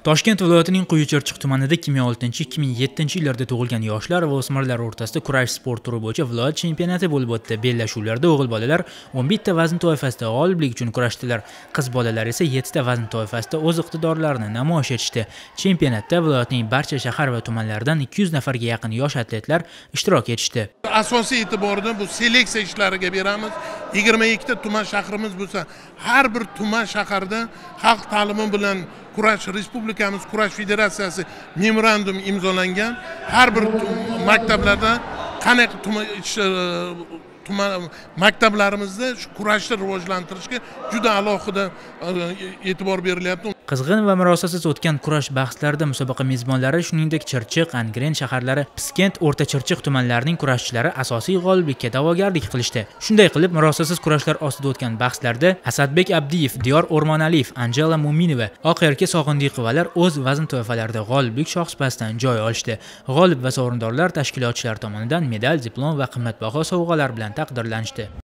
Toshkent viloyatining Quyuchirchiq tumanida 2006-2007 yillarda tug'ilgan yoshlar va o'smirlar o'rtasida kurash sport turi bo'yicha viloyat chempionati bo'lib o'tdi. Bellashuvlarda o'g'il bolalar 11 ta vazn toifasida g'oliblik uchun kurashdilar. Qiz bolalar esa 7 ta vazn toifasida o'z iqtidorlarini namoyish etishdi. Chempionatda viloyatning barcha shahar va tumanlaridan 200 nafarga yaqin yosh atletlar ishtirok etishdi. Asosiy e'tiborni bu seleksiya ishlariga beramiz. 22 ta tuman shahrimiz bo'lsa, har bir tuman shaharda xalq ta'limi bilan kurash respublikamiz kurash federatsiyasi memorandum imzolangan. Har bir maktablarda qanaqa tuman maktablarimizda shu kurashni rivojlantirishga juda alohida e'tibor berilyapti. Qizg'in va murosasiz o'tgan kurash bahslarida musobaqa mezbonlari shuningdek Chirchiq, Angren shaharlari, Piskent, O'rta Chirchiq tumanlarining kurashchilari asosiy g'oliblikka da'vogarlik qilishdi. Shunday qilib, murosasiz kurashlar ostida o'tgan bahslarda Asadbek Abdiyev, Diyor O'rmonaliyev, Anjela Muminova, Oqerka Sog'indiqovalar o'z vazn toifalarida g'oliblik shohsupastidan joy olishdi. G'olib va sovrindorlar tashkilotchilar tomonidan medal, diplom va qimmatbaho sovg'alar bilan taqdirlanishdi.